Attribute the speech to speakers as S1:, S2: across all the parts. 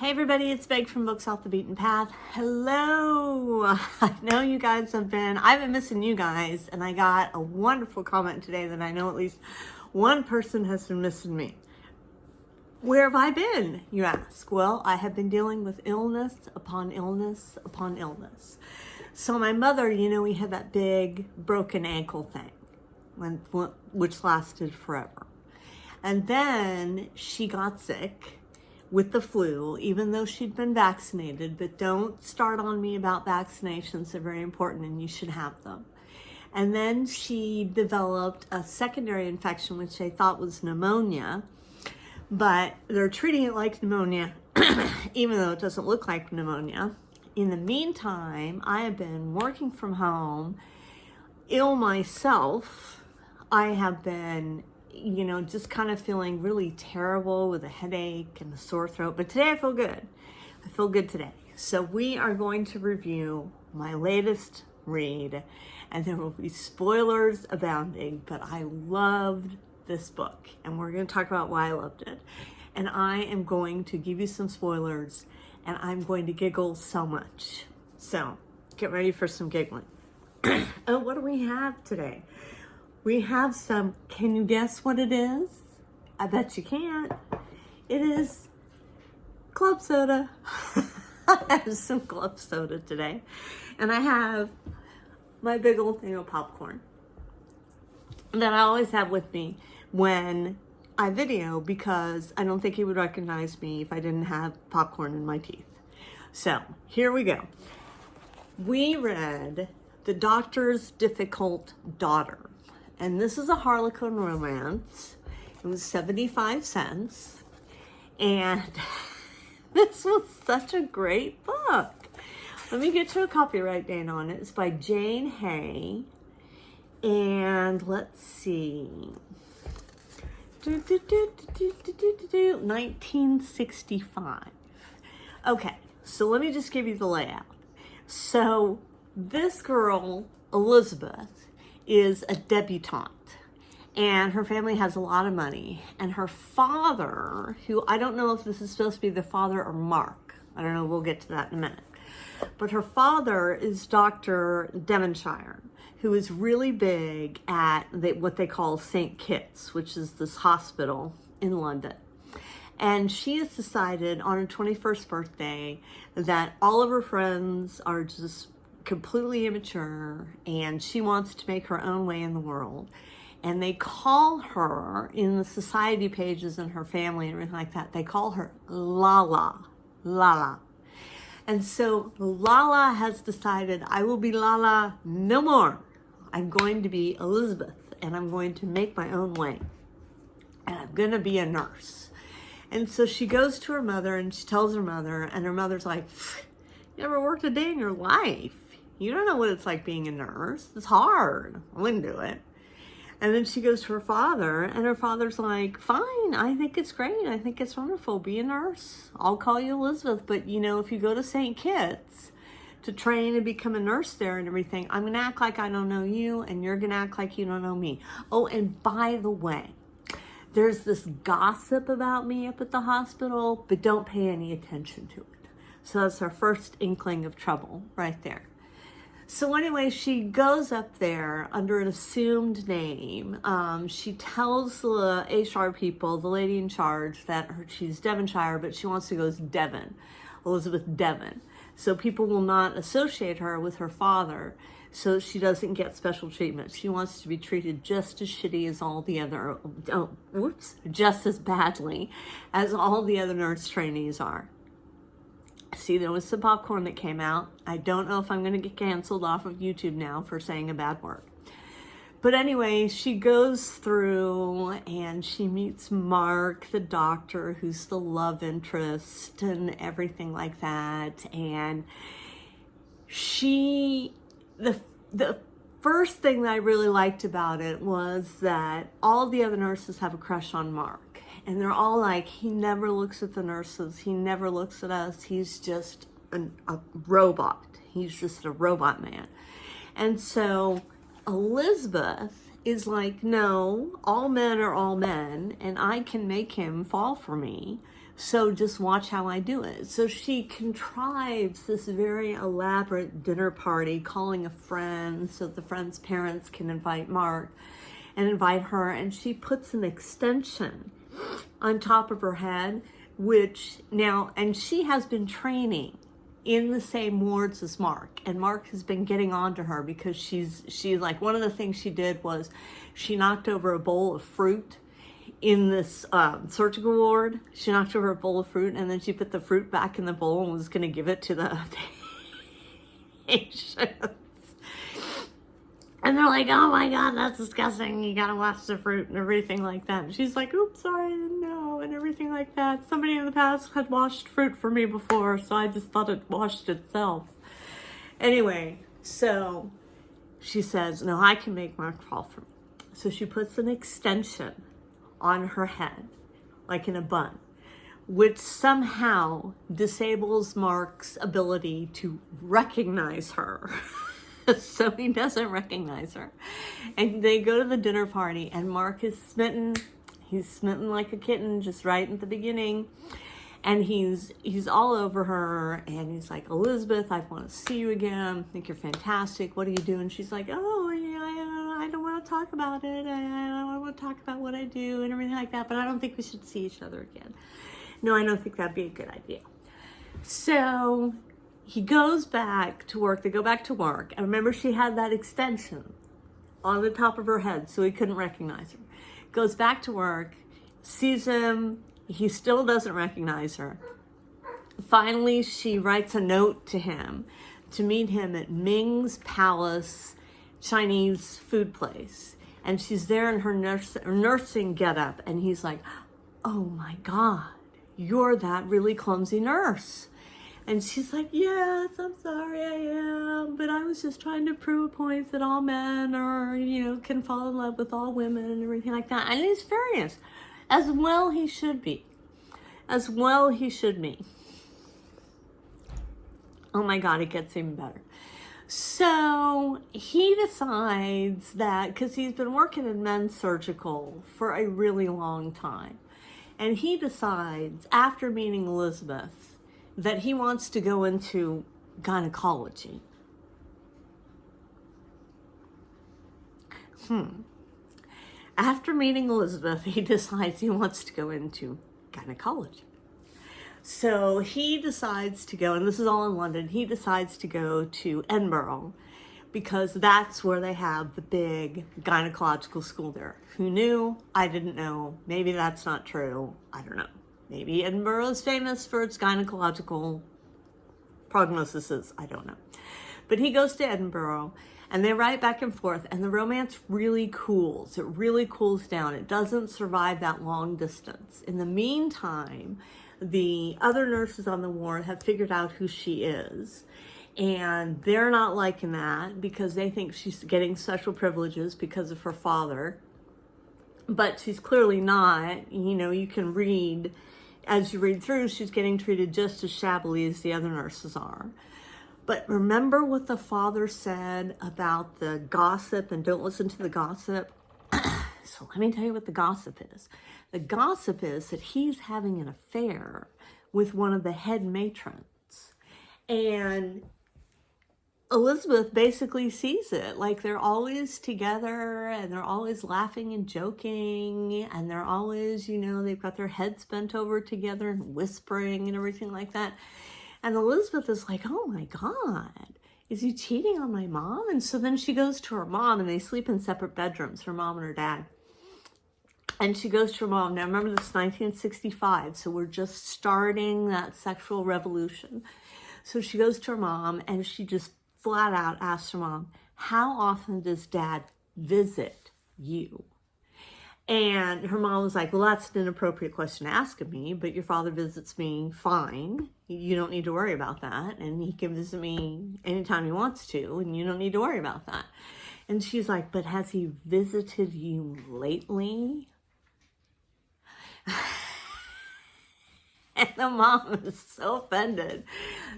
S1: Hey everybody, it's Meg from Books Off the Beaten Path. Hello! I know you guys I've been missing you guys, and I got a wonderful comment today that I know at least one person has been missing me. Where have I been, you ask? Well, I have been dealing with illness upon illness upon illness. So my mother, we had that big broken ankle thing, which lasted forever. And then she got sick with the flu, even though she'd been vaccinated, but don't start on me about vaccinations. They're very important and you should have them. And then she developed a secondary infection, which they thought was pneumonia, but they're treating it like pneumonia, even though it doesn't look like pneumonia. In the meantime, I have been working from home, ill myself. I have been just kind of feeling really terrible with a headache and a sore throat. But today I feel good. I feel good today. So we are going to review my latest read, and there will be spoilers abounding, but I loved this book, and we're going to talk about why I loved it. And I am going to give you some spoilers, and I'm going to giggle so much. So get ready for some giggling. Oh, what do we have today? We have some, can you guess what it is? I bet you can't. It is club soda. I have some club soda today. And I have my big old thing of popcorn that I always have with me when I video, because I don't think he would recognize me if I didn't have popcorn in my teeth. So here we go. We read The Doctor's Difficult Daughter. And this is a Harlequin romance. It was 75 cents. And this was such a great book. Let me get you a copyright date on it. It's by Jane Hay. And let's see. 1965. Okay, so let me just give you the layout. So this girl, Elizabeth, is a debutante, and her family has a lot of money, and her father, who I don't know if this is supposed to be the father or Mark, I don't know, we'll get to that in a minute, but her father is Dr. Devonshire, who is really big at what they call St. Kitts, which is this hospital in London. And she has decided on her 21st birthday that all of her friends are just completely immature, and she wants to make her own way in the world. And they call her, in the society pages and her family and everything like that, they call her Lala. Lala. And so Lala has decided, I will be Lala no more. I'm going to be Elizabeth, and I'm going to make my own way. And I'm going to be a nurse. And so she goes to her mother and she tells her mother, and her mother's like, you never worked a day in your life. You don't know what it's like being a nurse. It's hard. I wouldn't do it. And then she goes to her father, and her father's like, fine, I think it's great. I think it's wonderful. Be a nurse. I'll call you Elizabeth. But, if you go to St. Kitts to train and become a nurse there and everything, I'm going to act like I don't know you, and you're going to act like you don't know me. Oh, and by the way, there's this gossip about me up at the hospital, but don't pay any attention to it. So that's our first inkling of trouble right there. So anyway, she goes up there under an assumed name. She tells the HR people, the lady in charge, that she's Devonshire, but she wants to go as Devon, Elizabeth Devon. So people will not associate her with her father, so she doesn't get special treatment. She wants to be treated just as shitty as all the other, just as badly as all the other nurse trainees are. See, there was some popcorn that came out. I don't know if I'm going to get canceled off of YouTube now for saying a bad word. But anyway, she goes through and she meets Mark, the doctor, who's the love interest and everything like that. And the first thing that I really liked about it was that all the other nurses have a crush on Mark. And they're all like, he never looks at the nurses. He never looks at us. He's just a robot. He's just a robot man. And so Elizabeth is like, no, all men are all men, and I can make him fall for me, So just watch how I do it. So she contrives this very elaborate dinner party, calling a friend so the friend's parents can invite Mark and invite her. And she puts an extension on top of her head, which now, and she has been training in the same wards as Mark, and Mark has been getting on to her because she's like, one of the things she did was she knocked over a bowl of fruit in this surgical ward. She knocked over a bowl of fruit, and then she put the fruit back in the bowl and was going to give it to the patients. And they're like, oh my God, that's disgusting. You gotta wash the fruit and everything like that. And she's like, oops, sorry, I didn't know, and everything like that. Somebody in the past had washed fruit for me before, so I just thought it washed itself. Anyway, so she says, no, I can make Mark fall for me. So she puts an extension on her head, like in a bun, which somehow disables Mark's ability to recognize her. So he doesn't recognize her. And they go to the dinner party, and Mark is smitten. He's smitten like a kitten, just right at the beginning. And he's all over her, and he's like, Elizabeth, I want to see you again. I think you're fantastic. What are you doing? She's like, oh, yeah, I don't want to talk about it. I want to talk about what I do and everything like that, but I don't think we should see each other again. No, I don't think that'd be a good idea. So he goes back to work. They go back to work. And remember, she had that extension on the top of her head, so he couldn't recognize her. Goes back to work, sees him. He still doesn't recognize her. Finally, she writes a note to him to meet him at Ming's Palace Chinese food place. And she's there in her nursing getup. And he's like, oh my God, you're that really clumsy nurse. And she's like, yes, I'm sorry, I am, but I was just trying to prove a point that all men are, can fall in love with all women and everything like that. And he's furious. As well he should be. As well he should be. Oh my God, it gets even better. So he decides that, because he's been working in men's surgical for a really long time, and he decides, after meeting Elizabeth, that he wants to go into gynecology. After meeting Elizabeth, he decides he wants to go into gynecology. So he decides to go, and this is all in London, he decides to go to Edinburgh because that's where they have the big gynecological school there. Who knew? I didn't know. Maybe that's not true. I don't know. Maybe Edinburgh is famous for its gynecological prognoses. I don't know. But he goes to Edinburgh, and they write back and forth, and the romance really cools. It really cools down. It doesn't survive that long distance. In the meantime, the other nurses on the ward have figured out who she is, and they're not liking that because they think she's getting special privileges because of her father. But she's clearly not. You can read, as you read through, she's getting treated just as shabbily as the other nurses are. But remember what the father said about the gossip, and don't listen to the gossip? So let me tell you what the gossip is. The gossip is that he's having an affair with one of the head matrons. And Elizabeth basically sees it. Like, they're always together, and they're always laughing and joking, and they're always, they've got their heads bent over together and whispering and everything like that. And Elizabeth is like, oh my God, is he cheating on my mom? And so then she goes to her mom, and they sleep in separate bedrooms, her mom and her dad. And she goes to her mom. Now, remember, this is 1965, so we're just starting that sexual revolution. So she goes to her mom, and she just flat out asks her mom, how often does Dad visit you? And her mom was like, well, that's an inappropriate question to ask of me, but your father visits me fine. You don't need to worry about that. And he can visit me anytime he wants to, and you don't need to worry about that. And she's like, but has he visited you lately? And the mom is so offended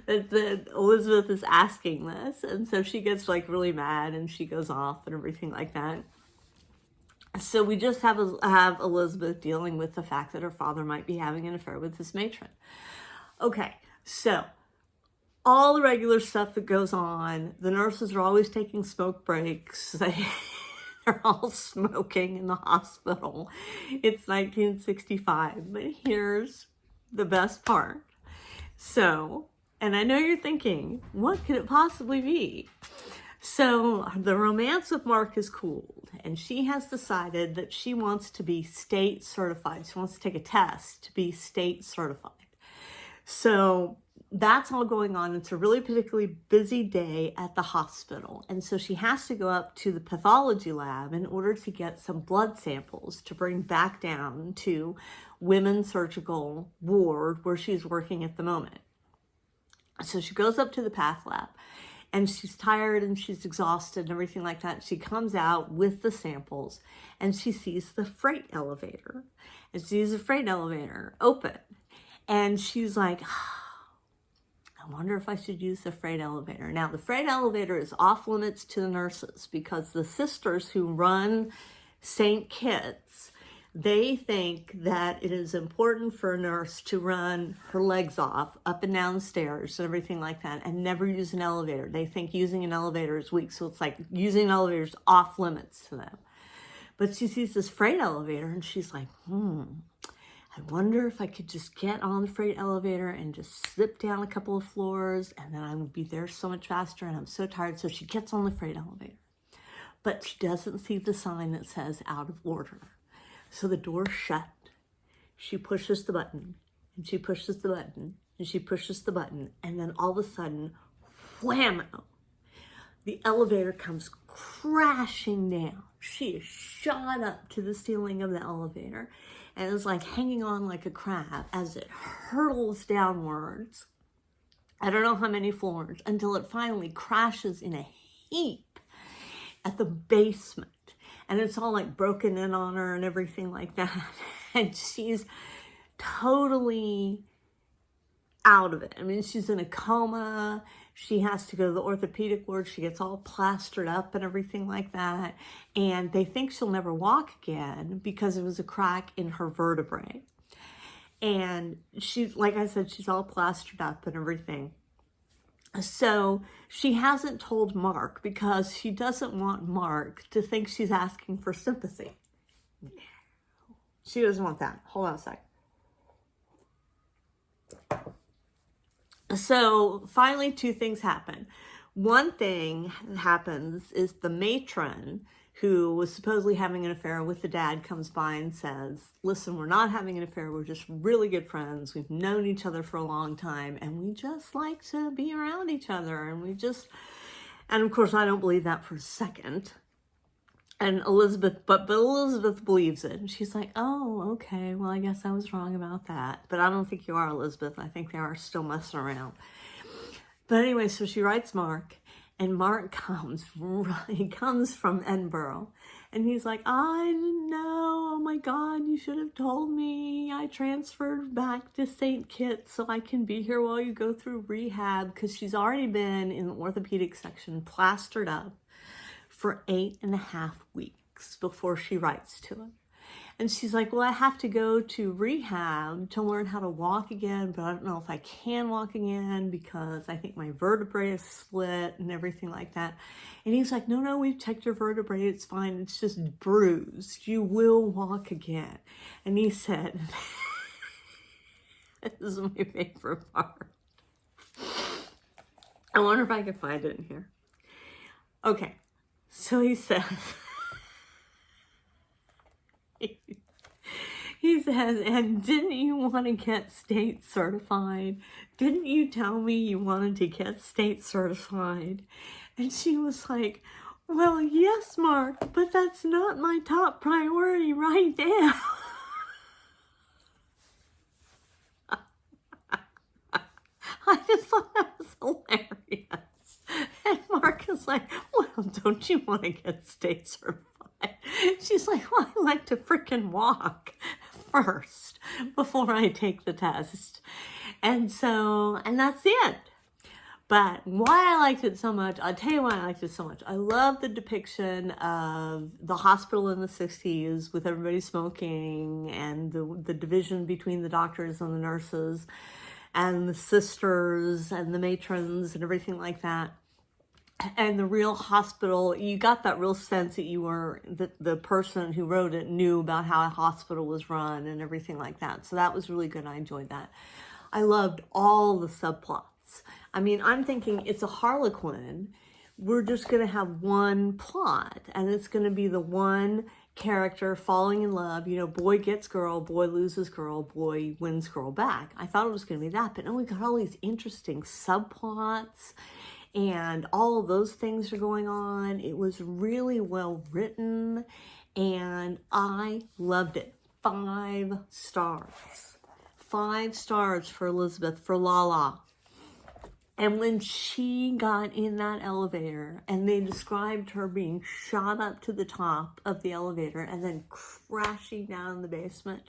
S1: that Elizabeth is asking this. And so she gets like really mad, and she goes off and everything like that. So we just have Elizabeth dealing with the fact that her father might be having an affair with this matron. Okay, so all the regular stuff that goes on. The nurses are always taking smoke breaks. They're all smoking in the hospital. It's 1965, but here's the best part. So, and I know you're thinking, what could it possibly be? So the romance with Mark is cooled, and she has decided that she wants to be state certified. She wants to take a test to be state certified. So that's all going on. It's a really particularly busy day at the hospital. And so she has to go up to the pathology lab in order to get some blood samples to bring back down to women's surgical ward where she's working at the moment. So she goes up to the path lab and she's tired and she's exhausted and everything like that. She comes out with the samples and she sees the freight elevator and sees the freight elevator open. And she's like, I wonder if I should use the freight elevator. Now, the freight elevator is off limits to the nurses because the sisters who run St. Kitts, they think that it is important for a nurse to run her legs off up and down the stairs and everything like that and never use an elevator. They think using an elevator is weak, so it's like using an elevator is off limits to them. But she sees this freight elevator and she's like, I wonder if I could just get on the freight elevator and just slip down a couple of floors and then I would be there so much faster and I'm so tired. So she gets on the freight elevator, but she doesn't see the sign that says out of order. So the door's shut. She pushes the button and she pushes the button and she pushes the button. And then all of a sudden, whammo, the elevator comes crashing down. She is shot up to the ceiling of the elevator and is like hanging on like a crab as it hurtles downwards. I don't know how many floors until it finally crashes in a heap at the basement. And it's all like broken in on her and everything like that. And she's totally out of it. I mean, she's in a coma. She has to go to the orthopedic ward. She gets all plastered up and everything like that. And they think she'll never walk again because it was a crack in her vertebrae. And she's, like I said, she's all plastered up and everything. So she hasn't told Mark because she doesn't want Mark to think she's asking for sympathy. She doesn't want that. Hold on a sec. So finally, two things happen. One thing that happens is the matron who was supposedly having an affair with the dad comes by and says, listen, we're not having an affair. We're just really good friends. We've known each other for a long time and we just like to be around each other. And of course, I don't believe that for a second. And Elizabeth, but Elizabeth believes it. And she's like, oh, okay, well, I guess I was wrong about that. But I don't think you are, Elizabeth. I think they are still messing around. But anyway, so she writes Mark, and Mark comes from Edinburgh. And he's like, I didn't know. Oh my God, you should have told me. I transferred back to St. Kitts so I can be here while you go through rehab, because she's already been in the orthopedic section plastered up for 8.5 weeks before she writes to him. And she's like, well, I have to go to rehab to learn how to walk again, but I don't know if I can walk again because I think my vertebrae is split and everything like that. And he's like, no, we've checked your vertebrae. It's fine. It's just bruised. You will walk again. And he said, this is my favorite part. I wonder if I can find it in here. Okay. So he says, and didn't you want to get state certified? Didn't you tell me you wanted to get state certified? And she was like, well, yes, Mark, but that's not my top priority right now. I just thought that was hilarious. And Mark is like, well, don't you want to get state certified? She's like, well, I like to frickin' walk first before I take the test. And that's the end. But why I liked it so much, I'll tell you why I liked it so much. I love the depiction of the hospital in the 60s with everybody smoking and the division between the doctors and the nurses and the sisters and the matrons and everything like that. And the real hospital, you got that real sense that the person who wrote it knew about how a hospital was run and everything like that. So that was really good. I enjoyed that. I loved all the subplots. I mean, I'm thinking it's a Harlequin. We're just going to have one plot, and it's going to be the one character falling in love. You know, boy gets girl, boy loses girl, boy wins girl back. I thought it was going to be that, but no, we got all these interesting subplots, and all of those things are going on. It was really well written, and I loved it. 5 stars. 5 stars for Elizabeth, for Lala. And when she got in that elevator and they described her being shot up to the top of the elevator and then crashing down in the basement,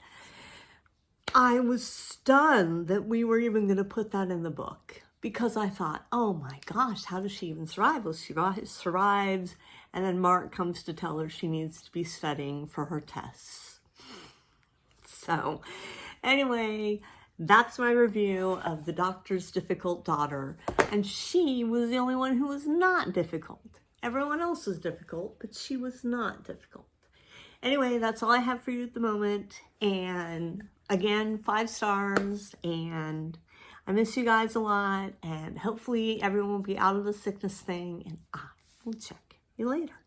S1: I was stunned that we were even going to put that in the book, because I thought, oh my gosh, how does she even survive? Well, she survives, and then Mark comes to tell her she needs to be studying for her tests. So anyway, that's my review of The Doctor's Difficult Daughter. And she was the only one who was not difficult. Everyone else was difficult, but she was not difficult. Anyway, that's all I have for you at the moment. And again, 5 stars. And I miss you guys a lot. And hopefully everyone will be out of the sickness thing. And I will check you later.